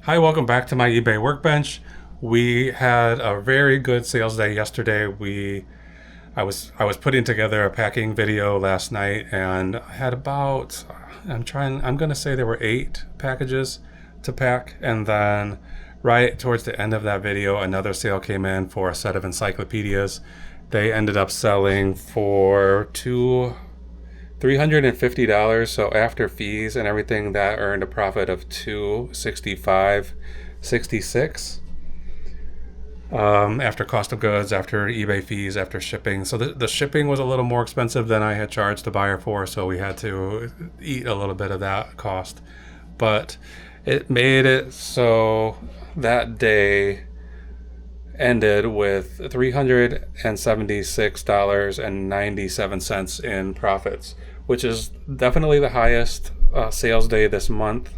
Hi, welcome back to my eBay workbench. We had a very good sales day yesterday. I was putting together a packing video last night and I had about I'm going to say there were 8 packages to pack, and then right towards the end of that video another sale came in for a set of encyclopedias. They ended up selling for $350. So after fees and everything, that earned a profit of $265.66. After cost of goods, after eBay fees, after shipping. So the shipping was a little more expensive than I had charged the buyer for, so we had to eat a little bit of that cost. But it made it so that day ended with $376.97 in profits, which is definitely the highest sales day this month.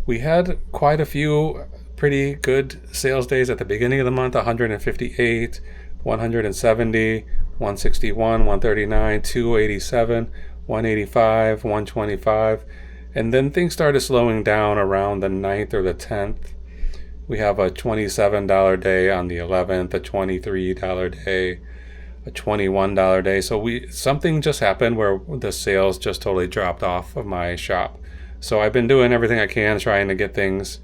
We had quite a few pretty good sales days at the beginning of the month: 158, 170, 161, 139, 287, 185, 125, and then things started slowing down around the 9th or the 10th. We have a $27 day on the 11th, a $23 day, a $21 day. So something just happened where the sales just totally dropped off of my shop. So I've been doing everything I can trying to get things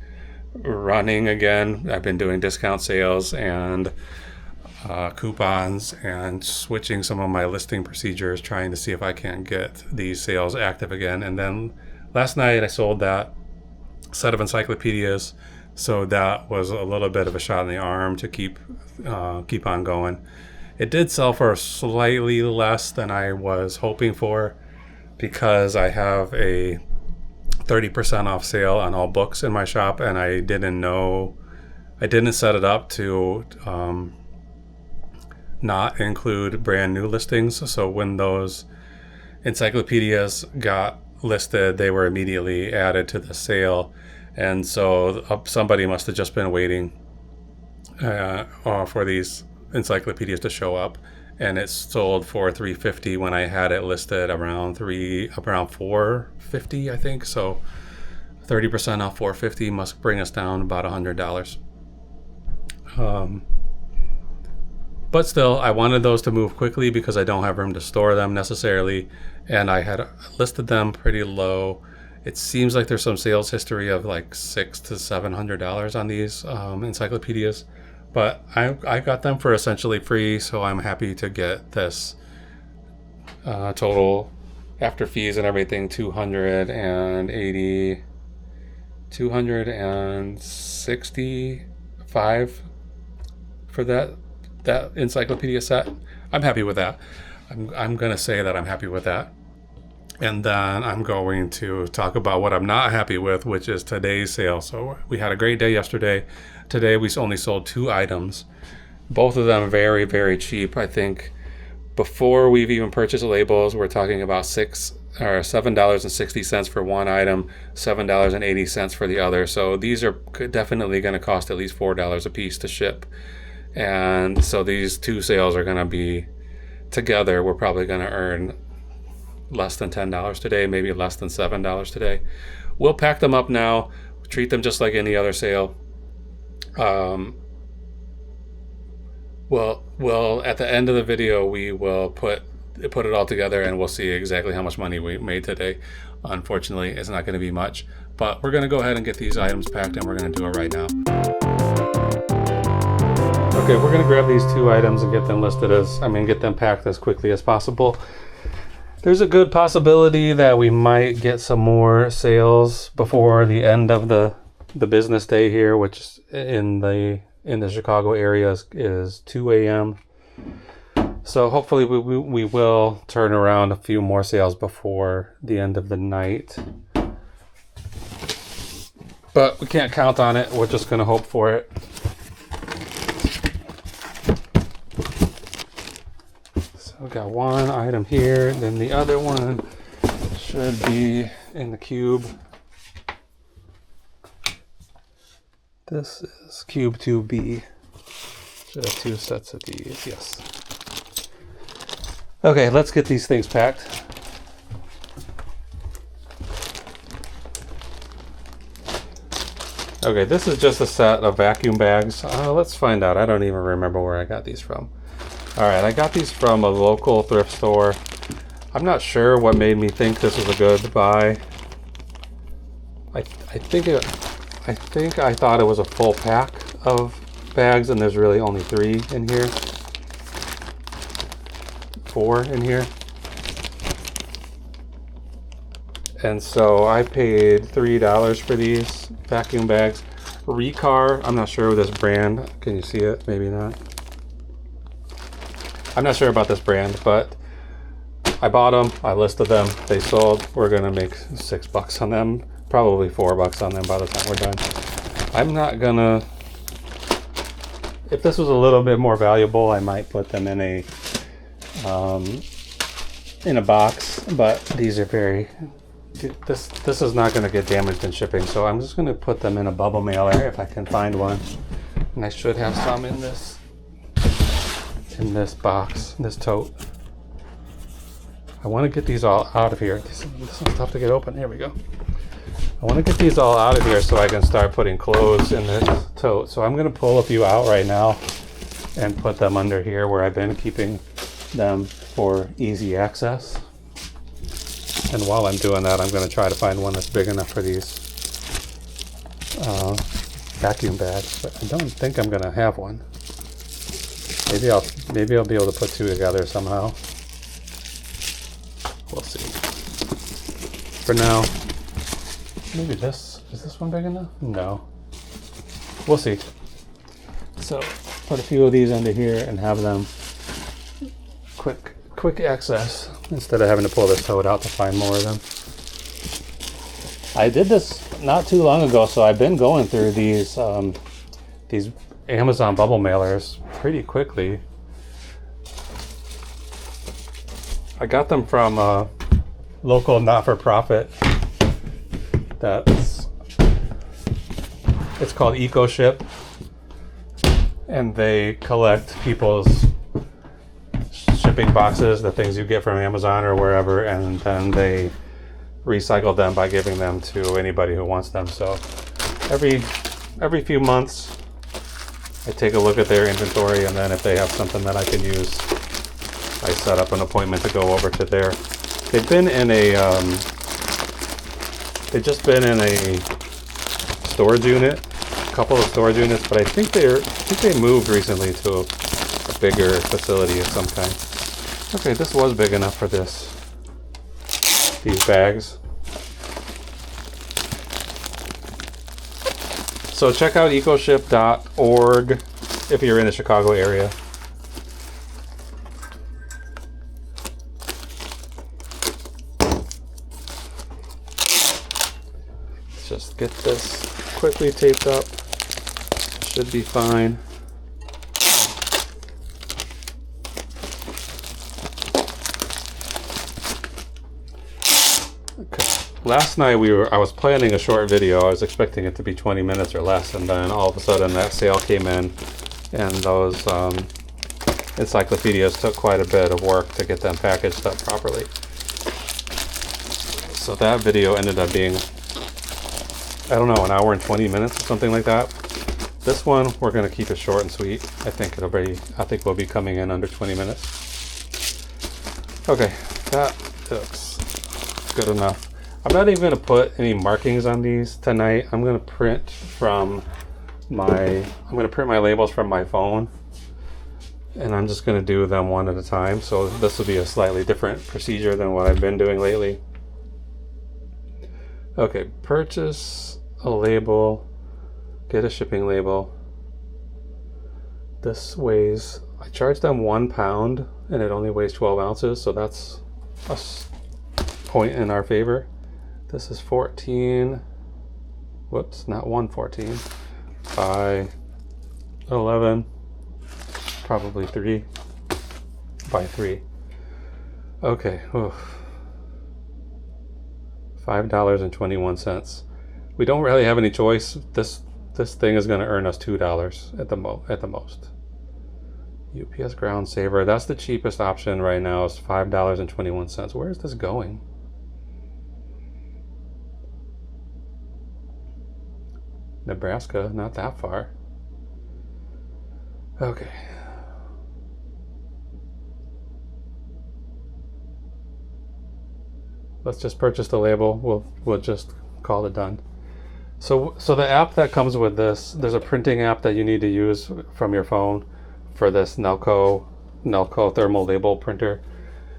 running again. I've been doing discount sales and coupons and switching some of my listing procedures, trying to see if I can get these sales active again. And then last night I sold that set of encyclopedias. So that was a little bit of a shot in the arm to keep on going. It did sell for slightly less than I was hoping for, because I have a 30% off sale on all books in my shop, and I didn't set it up to not include brand new listings. So when those encyclopedias got listed, they were immediately added to the sale. And so somebody must have just been waiting for these encyclopedias to show up, and it sold for $350 when I had it listed around $450, I think. So 30% off $450 must bring us down about $100. But still, I wanted those to move quickly because I don't have room to store them necessarily, and I had listed them pretty low. It seems like there's some sales history of like $600 to $700 on these encyclopedias, but I got them for essentially free, so I'm happy to get this total after fees and everything $265 for that encyclopedia set. I'm happy with that. I'm gonna say that I'm happy with that. And then I'm going to talk about what I'm not happy with, which is today's sale. So we had a great day yesterday. Today we only sold 2 items, both of them very, very cheap. I think before we've even purchased labels, we're talking about $7.60 for one item, $7.80 for the other. So these are definitely going to cost at least $4 a piece to ship. And so these 2 sales are going to be together. We're probably going to earn less than $10 today, maybe less than $7 today. We'll pack them up now, treat them just like any other sale. Well, at the end of the video, we will put it all together and we'll see exactly how much money we made today. Unfortunately, it's not going to be much, but we're going to go ahead and get these items packed, and we're going to do it right now. Okay, we're going to grab these 2 items and get them get them packed as quickly as possible. There's a good possibility that we might get some more sales before the end of the business day here, which in the Chicago area is 2 a.m. So hopefully we will turn around a few more sales before the end of the night. But we can't count on it. We're just going to hope for it. I've got one item here, then the other one should be in the cube. This is cube 2B. Should have 2 sets of these, yes. Okay, let's get these things packed. Okay, this is just a set of vacuum bags. Let's find out. I don't even remember where I got these from. Alright, I got these from a local thrift store. I'm not sure what made me think this was a good buy. I think I thought it was a full pack of bags, and there's really only 3 in here. 4 in here. And so I paid $3 for these vacuum bags. Recar, I'm not sure this brand. Can you see it? Maybe not. I'm not sure about this brand, but I bought them. I listed them. They sold. We're gonna make $6 on them. Probably $4 on them by the time we're done. I'm not gonna. If this was a little bit more valuable, I might put them in a box. But these are very. This is not going to get damaged in shipping, so I'm just going to put them in a bubble mailer if I can find one. And I should have some in this box, this tote. I want to get these all out of here. This is tough to get open. Here we go. I want to get these all out of here so I can start putting clothes in this tote. So I'm going to pull a few out right now and put them under here where I've been keeping them for easy access. And while I'm doing that, I'm going to try to find one that's big enough for these vacuum bags. But I don't think I'm going to have one. Maybe I'll be able to put 2 together somehow. We'll see. For now, maybe is this one big enough? No. We'll see. So put a few of these under here and have them quick access instead of having to pull this tote out to find more of them. I did this not too long ago, so I've been going through these Amazon bubble mailers pretty quickly. I got them from a local not-for-profit it's called EcoShip, and they collect people's shipping boxes, the things you get from Amazon or wherever, and then they recycle them by giving them to anybody who wants them. So every few months I take a look at their inventory, and then if they have something that I can use, I set up an appointment to go over to there. They've just been in a storage unit, a couple of storage units, but I think they moved recently to a bigger facility of some kind. Okay, this was big enough for these bags. So check out ecoship.org if you're in the Chicago area. Let's just get this quickly taped up. Should be fine. Last night I was planning a short video. I was expecting it to be 20 minutes or less, and then all of a sudden that sale came in, and those encyclopedias took quite a bit of work to get them packaged up properly. So that video ended up being, I don't know, an hour and 20 minutes or something like that. This one we're going to keep it short and sweet. I think we'll be coming in under 20 minutes. Okay, that looks good enough. I'm not even going to put any markings on these tonight. I'm going to print my labels from my phone, and I'm just going to do them one at a time. So this will be a slightly different procedure than what I've been doing lately. Okay, purchase a label, get a shipping label. This weighs, I charged them 1 pound and it only weighs 12 ounces, so that's a point in our favor. This is 14, whoops, not 114, by 11, probably 3 by 3. Okay, $5.21. We don't really have any choice. This thing is going to earn us $2 at the most. UPS Ground Saver, that's the cheapest option right now, is $5.21. Where is this going? Nebraska, not that far. Okay. Let's just purchase the label. We'll just call it done. So the app that comes with this, there's a printing app that you need to use from your phone for this Nelco thermal label printer.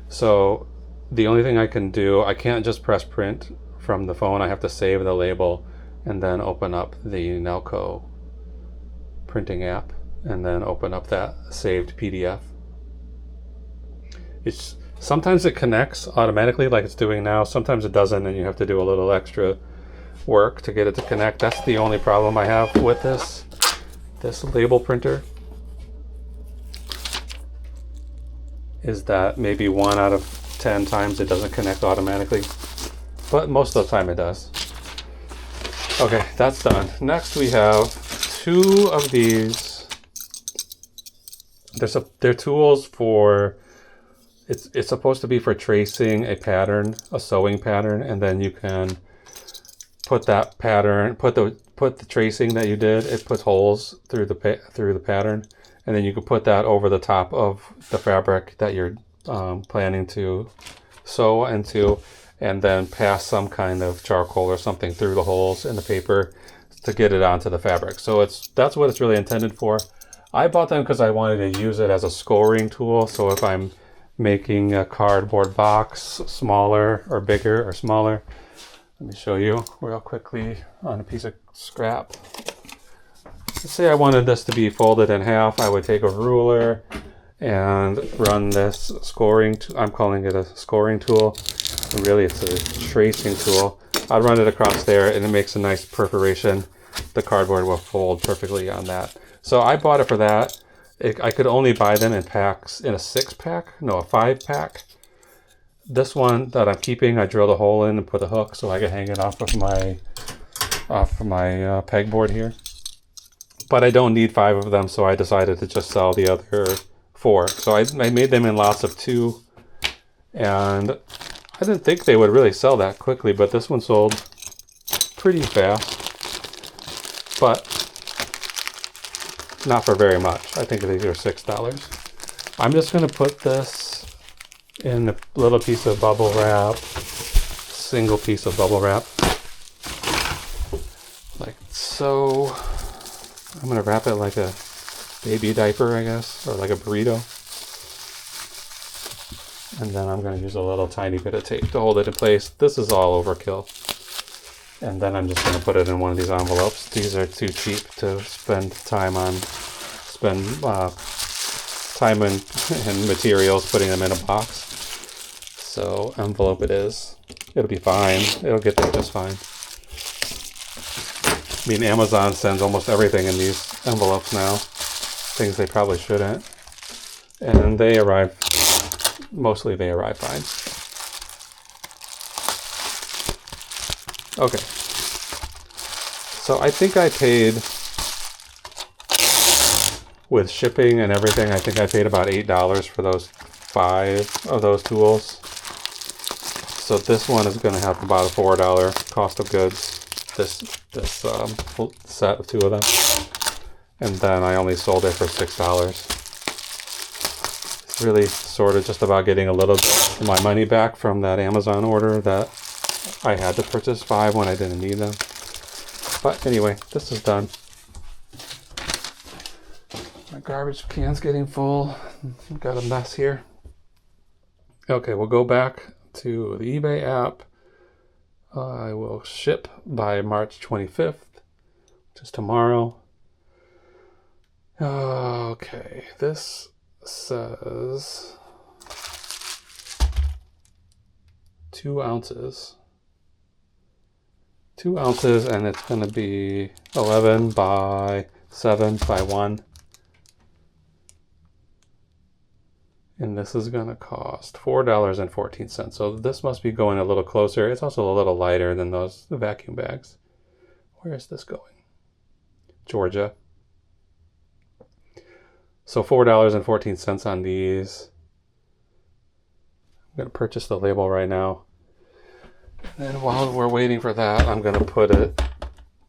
So the only thing I can do, I can't just press print from the phone. I have to save the label and then open up the Nelco printing app and then open up that saved PDF. Sometimes it connects automatically like it's doing now. Sometimes it doesn't, and you have to do a little extra work to get it to connect. That's the only problem I have with this label printer, is that maybe 1 out of 10 times it doesn't connect automatically, but most of the time it does. Okay, that's done. Next we have 2 of these. They're tools for, it's supposed to be for tracing a pattern, a sewing pattern, and then you can put that pattern, put the tracing that you did, it puts holes through the pattern, and then you can put that over the top of the fabric that you're planning to sew into, and then pass some kind of charcoal or something through the holes in the paper to get it onto the fabric. So that's what it's really intended for. I bought them because I wanted to use it as a scoring tool. So if I'm making a cardboard box smaller or bigger or smaller, let me show you real quickly on a piece of scrap. Let's say I wanted this to be folded in half. I would take a ruler and run this scoring, I'm calling it a scoring tool. And really it's a tracing tool. I'd run it across there and it makes a nice perforation. The cardboard will fold perfectly on that. So I bought it for that. I could only buy them in packs, in a 5-pack. This one that I'm keeping, I drilled a hole in and put a hook so I could hang it off of my pegboard here. But I don't need 5 of them, so I decided to just sell the other 4. So I made them in lots of 2, and I didn't think they would really sell that quickly, but this one sold pretty fast, but not for very much. I think these are $6. I'm just going to put this in a little piece of bubble wrap, single piece of bubble wrap, like so. I'm going to wrap it like a baby diaper, I guess, or like a burrito. And then I'm going to use a little tiny bit of tape to hold it in place. This is all overkill. And then I'm just going to put it in one of these envelopes. These are too cheap to spend time and materials putting them in a box. So envelope it is. It'll be fine. It'll get there just fine. I mean, Amazon sends almost everything in these envelopes now. Things they probably shouldn't. And they arrive fine. Okay. So I think I paid, with shipping and everything, I think I paid about $8 for those 5 of those tools. So this one is going to have about a $4 cost of goods. This set of 2 of them, and then I only sold it for $6. It's really sort of just about getting a little bit of my money back from that Amazon order that I had to purchase 5 when I didn't need them. But anyway, this is done. My garbage can's getting full. Got a mess here. Okay, we'll go back to the eBay app. I will ship by March 25th, which is tomorrow. Okay, this says 2 ounces. 2 ounces, and it's going to be 11 by 7 by 1. And this is going to cost $4.14. So this must be going a little closer. It's also a little lighter than the vacuum bags. Where is this going? Georgia. So $4.14 on these. I'm going to purchase the label right now. And then while we're waiting for that, I'm going to put it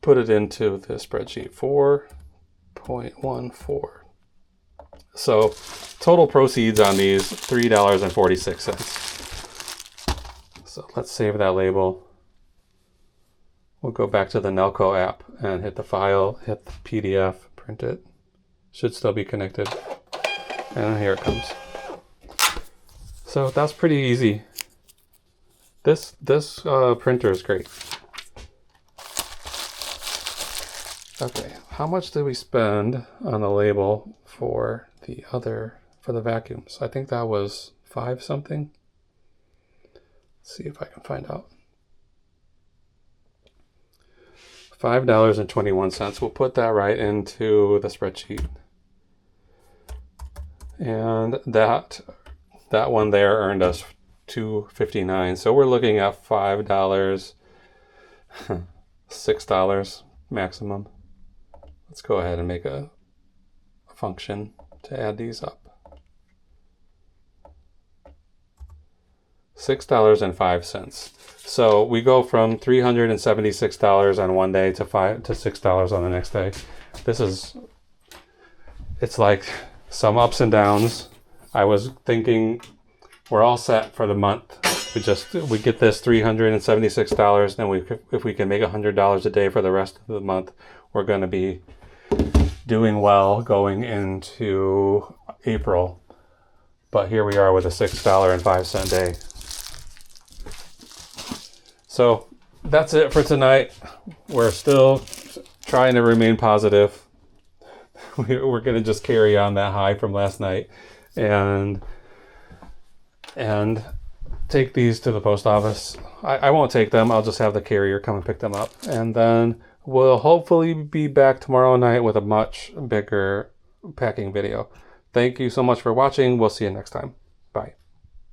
put it into the spreadsheet. 4.14. So total proceeds on these, $3.46. So let's save that label. We'll go back to the Nelco app and hit the file, hit the PDF, print it. Should still be connected. And here it comes. So that's pretty easy. This printer is great. Okay, how much did we spend on the label for the vacuums? I think that was 5 something. Let's see if I can find out. $5.21. We'll put that right into the spreadsheet. And that one there earned us $2.59. So we're looking at $5, $6 maximum. Let's go ahead and make a function to add these up. $6.05. So we go from $376 on one day to $6 on the next day. It's like some ups and downs. I was thinking we're all set for the month. We get this $376, then if we can make $100 a day for the rest of the month, we're going to be doing well going into April. But here we are with a $6.05 day. So that's it for tonight. We're still trying to remain positive. We're going to just carry on that high from last night and take these to the post office. I won't take them. I'll just have the carrier come and pick them up. And then we'll hopefully be back tomorrow night with a much bigger packing video. Thank you so much for watching. We'll see you next time. Bye.